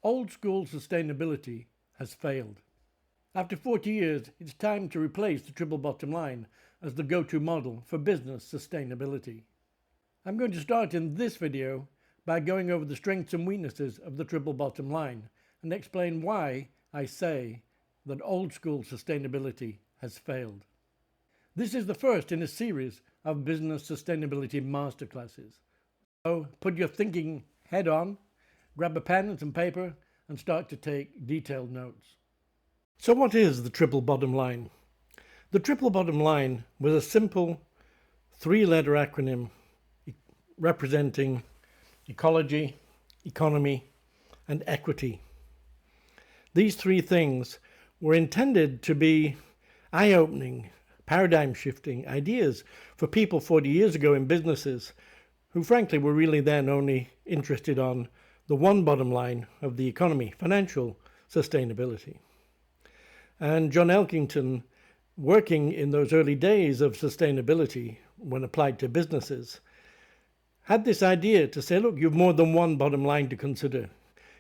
Old school sustainability has failed. After 40 years, it's time to replace the triple bottom line as the go-to model for business sustainability. I'm going to start in this video by going over the strengths and weaknesses of the triple bottom line and explain why I say that old school sustainability has failed. This is the first in a series of business sustainability masterclasses. So put your thinking head on, grab a pen and some paper, and start to take detailed notes. So what is the triple bottom line? The triple bottom line was a simple three-letter acronym representing ecology, economy, and equity. These three things were intended to be eye-opening, paradigm-shifting ideas for people 40 years ago in businesses who frankly were really then only interested on the one bottom line of the economy, financial sustainability. And John Elkington, working in those early days of sustainability when applied to businesses, had this idea to say, look, you've more than one bottom line to consider.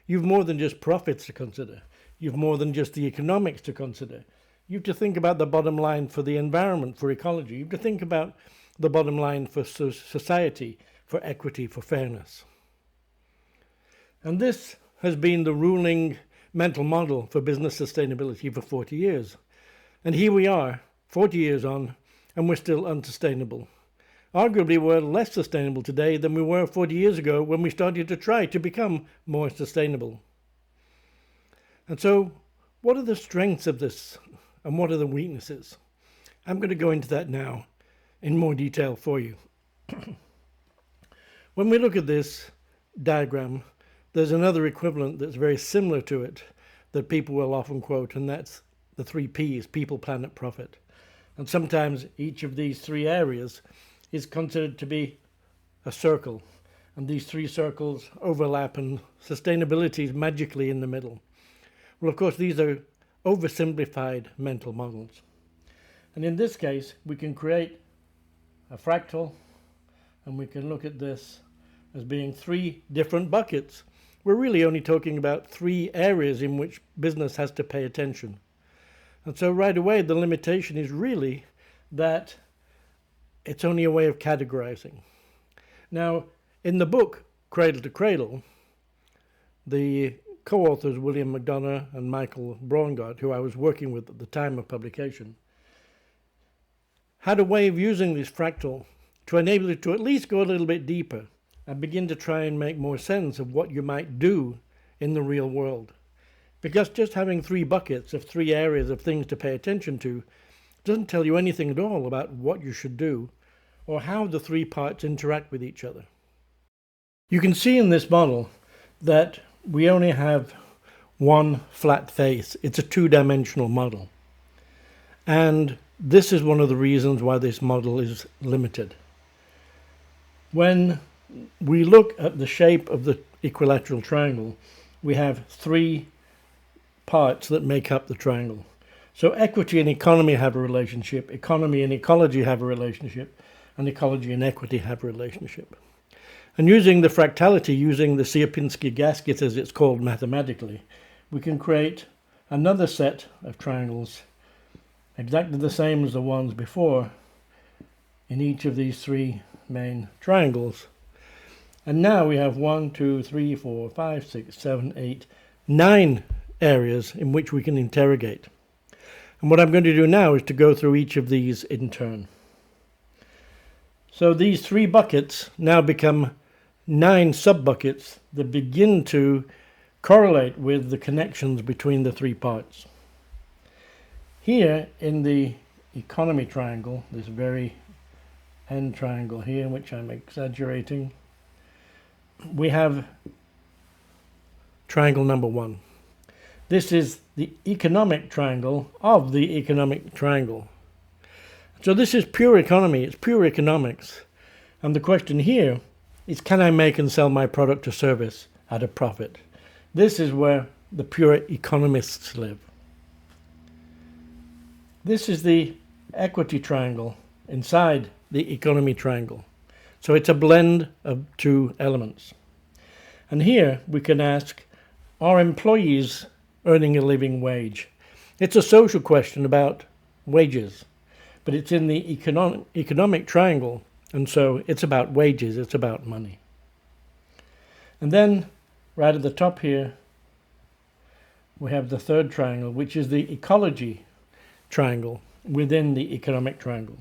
You've more than just profits to consider. You've more than just the economics to consider. You have to think about the bottom line for the environment, for ecology. You have to think about the bottom line for society, for equity, for fairness. And this has been the ruling mental model for business sustainability for 40 years. And here we are, 40 years on, and we're still unsustainable. Arguably, we're less sustainable today than we were 40 years ago when we started to try to become more sustainable. And so, what are the strengths of this, and what are the weaknesses? I'm going to go into that now in more detail for you. When we look at this diagram, there's another equivalent that's very similar to it that people will often quote, and that's the 3 Ps, people, planet, profit. And sometimes each of these 3 areas is considered to be a circle, and these 3 circles overlap and sustainability is magically in the middle. Well, of course, these are oversimplified mental models. And in this case, we can create a fractal, and we can look at this as being 3 different buckets. We're really only talking about 3 areas in which business has to pay attention. And so right away, the limitation is really that it's only a way of categorizing. Now, in the book, Cradle to Cradle, the co-authors, William McDonough and Braungart, who I was working with at the time of publication, had a way of using this fractal to enable you to at least go a little bit deeper and begin to try and make more sense of what you might do in the real world. Because just having 3 buckets of 3 areas of things to pay attention to doesn't tell you anything at all about what you should do or how the 3 parts interact with each other. You can see in this model that we only have one flat face. It's a 2-dimensional model. And this is one of the reasons why this model is limited. When we look at the shape of the equilateral triangle, we have 3 parts that make up the triangle. So equity and economy have a relationship, economy and ecology have a relationship, and ecology and equity have a relationship. And using the fractality, using the Sierpinski gasket as it's called mathematically, we can create another set of triangles exactly the same as the ones before in each of these 3 main triangles. And now we have 1, 2, 3, 4, 5, 6, 7, 8, 9 areas in which we can interrogate. And what I'm going to do now is to go through each of these in turn. So these 3 buckets now become 9 sub-buckets that begin to correlate with the connections between the 3 parts. Here in the economy triangle, this very end triangle here, which I'm exaggerating, we have triangle number 1. This is the economic triangle of the economic triangle. So this is pure economy, it's pure economics. And the question here is, can I make and sell my product or service at a profit? This is where the pure economists live. This is the equity triangle inside the economy triangle. So it's a blend of 2 elements. And here we can ask, Are employees earning a living wage? It's a social question about wages, but it's in the economic triangle, and so it's about wages, it's about money. And then, right at the top here, we have the third triangle, which is the ecology triangle within the economic triangle.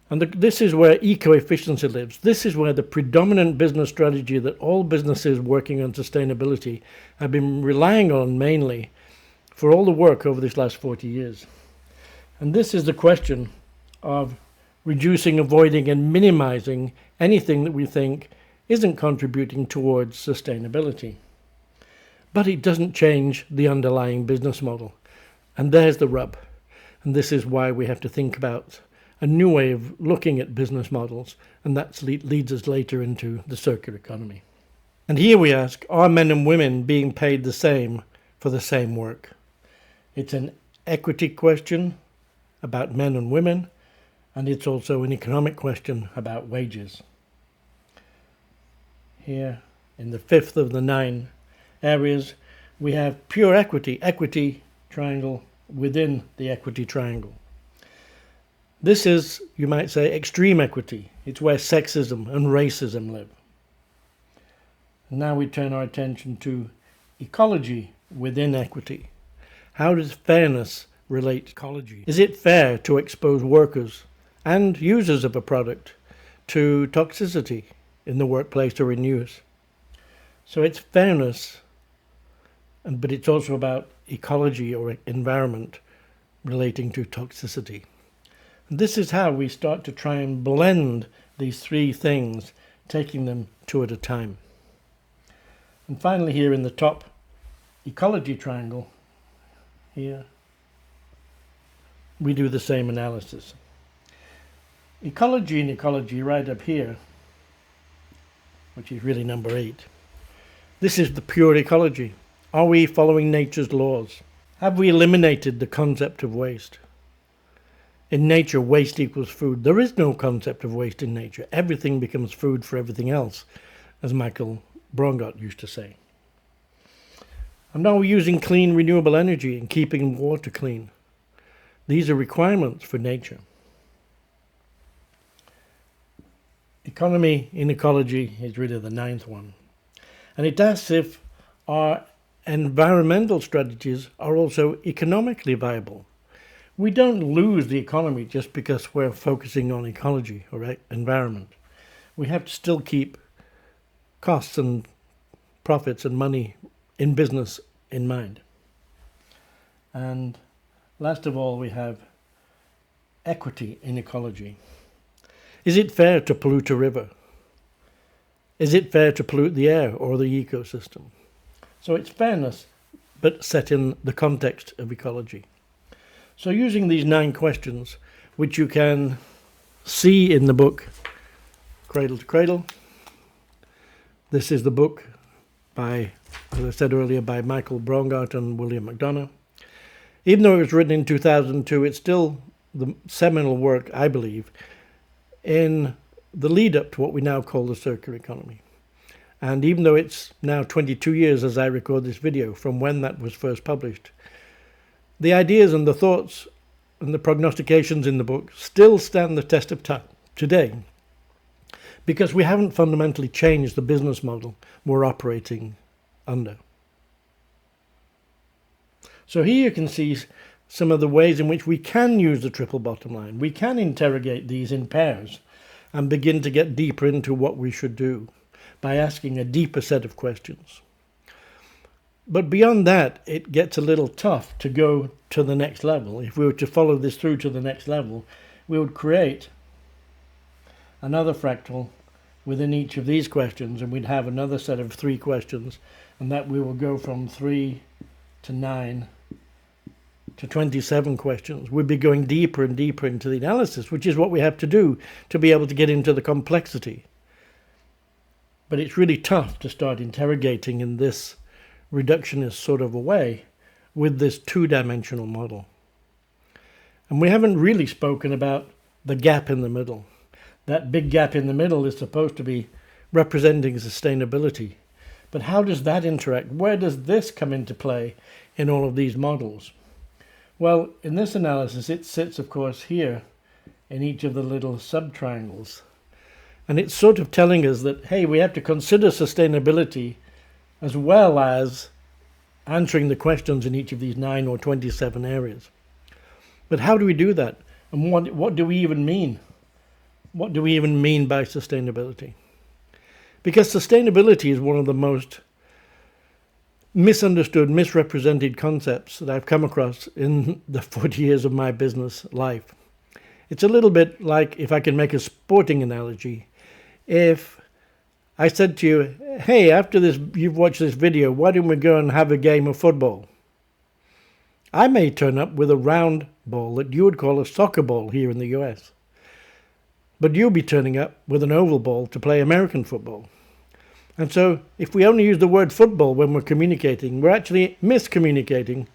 And this is where eco-efficiency lives. This is where the predominant business strategy that all businesses working on sustainability have been relying on mainly for all the work over this last 40 years. And this is the question of reducing, avoiding, and minimizing anything that we think isn't contributing towards sustainability. But it doesn't change the underlying business model. And there's the rub. And this is why we have to think about a new way of looking at business models, and that leads us later into the circular economy. And here we ask, are men and women being paid the same for the same work? It's an equity question about men and women, and it's also an economic question about wages. Here, in the fifth of the 9 areas, we have pure equity triangle within the equity triangle. This is, you might say, extreme equity. It's where sexism and racism live. Now we turn our attention to ecology within equity. How does fairness relate to ecology? Is it fair to expose workers and users of a product to toxicity in the workplace or in use? So it's fairness, but it's also about ecology or environment relating to toxicity. This is how we start to try and blend these 3 things, taking them 2 at a time. And finally here in the top ecology triangle, here, we do the same analysis. Ecology and ecology right up here, which is really number 8. This is the pure ecology. Are we following nature's laws? Have we eliminated the concept of waste? In nature, waste equals food. There is no concept of waste in nature. Everything becomes food for everything else, as Michael Braungart used to say. And now we're using clean, renewable energy and keeping water clean. These are requirements for nature. Economy in ecology is really the 9th one. And it asks if our environmental strategies are also economically viable. We don't lose the economy just because we're focusing on ecology or environment. We have to still keep costs and profits and money in business in mind. And last of all, we have equity in ecology. Is it fair to pollute a river? Is it fair to pollute the air or the ecosystem? So it's fairness, but set in the context of ecology. So using these 9 questions, which you can see in the book Cradle to Cradle. This is the book by, as I said earlier, by Michael Braungart and William McDonough. Even though it was written in 2002, it's still the seminal work, I believe, in the lead up to what we now call the circular economy. And even though it's now 22 years as I record this video from when that was first published, the ideas and the thoughts and the prognostications in the book still stand the test of time today, because we haven't fundamentally changed the business model we're operating under. So here you can see some of the ways in which we can use the triple bottom line. We can interrogate these in pairs and begin to get deeper into what we should do by asking a deeper set of questions. But beyond that, it gets a little tough to go to the next level. If we were to follow this through to the next level, we would create another fractal within each of these questions, and we'd have another set of 3 questions, and that we will go from 3 to 9 to 27 questions. We'd be going deeper and deeper into the analysis, which is what we have to do to be able to get into the complexity. But it's really tough to start interrogating in this reductionist sort of a way with this 2-dimensional model. And we haven't really spoken about the gap in the middle. That big gap in the middle is supposed to be representing sustainability. But how does that interact? Where does this come into play in all of these models? Well, in this analysis, it sits, of course, here in each of the little sub-triangles. And it's sort of telling us that, hey, we have to consider sustainability as well as answering the questions in each of these 9 or 27 areas. But how do we do that? And what do we even mean? What do we even mean by sustainability? Because sustainability is one of the most misunderstood, misrepresented concepts that I've come across in the 40 years of my business life. It's a little bit like, if I can make a sporting analogy, if I said to you, hey, after this, you've watched this video, why don't we go and have a game of football? I may turn up with a round ball that you would call a soccer ball here in the US. But you'll be turning up with an oval ball to play American football. And so if we only use the word football when we're communicating, we're actually miscommunicating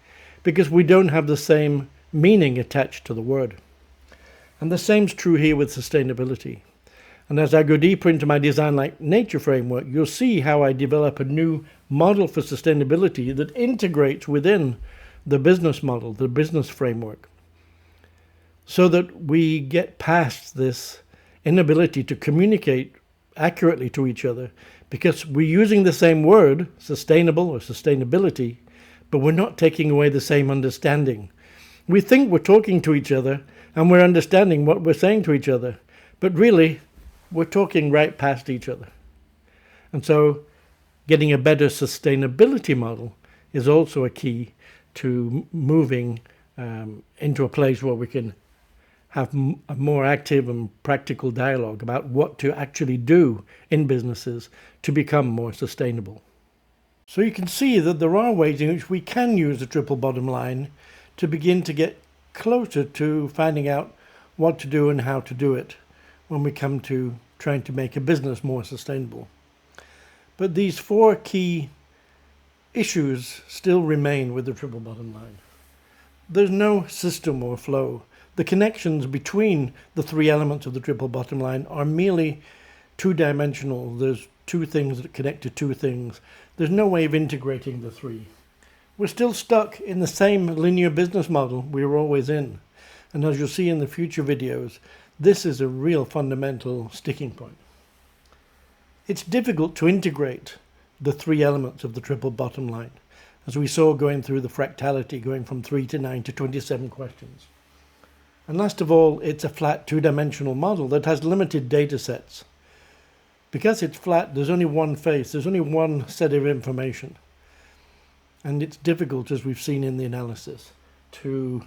because we don't have the same meaning attached to the word. And the same's true here with sustainability. And as I go deeper into my Design Like Nature framework, you'll see how I develop a new model for sustainability that integrates within the business model, the business framework, so that we get past this inability to communicate accurately to each other because we're using the same word, sustainable or sustainability, but we're not taking away the same understanding. We think we're talking to each other and we're understanding what we're saying to each other, but really we're talking right past each other. And so getting a better sustainability model is also a key to moving into a place where we can have a more active and practical dialogue about what to actually do in businesses to become more sustainable. So you can see that there are ways in which we can use the triple bottom line to begin to get closer to finding out what to do and how to do it when we come to trying to make a business more sustainable. But these 4 key issues still remain with the triple bottom line. There's no system or flow. The connections between the 3 elements of the triple bottom line are merely 2-dimensional. There's 2 things that connect to 2 things. There's no way of integrating the 3. We're still stuck in the same linear business model we were always in. And as you'll see in the future videos, this is a real fundamental sticking point. It's difficult to integrate the 3 elements of the triple bottom line, as we saw going through the fractality, going from 3 to 9 to 27 questions. And last of all, it's a flat 2-dimensional model that has limited data sets. Because it's flat, there's only one face, there's only one set of information. And it's difficult, as we've seen in the analysis, to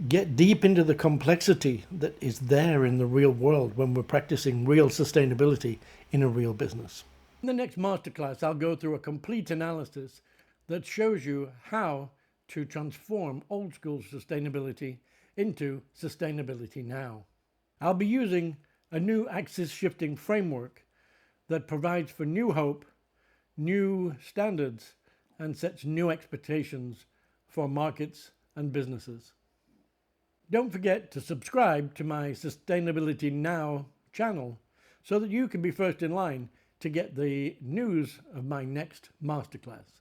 get deep into the complexity that is there in the real world when we're practicing real sustainability in a real business. In the next masterclass, I'll go through a complete analysis that shows you how to transform old school sustainability into sustainability now. I'll be using a new axis shifting framework that provides for new hope, new standards, and sets new expectations for markets and businesses. Don't forget to subscribe to my Sustainability Now channel so that you can be first in line to get the news of my next masterclass.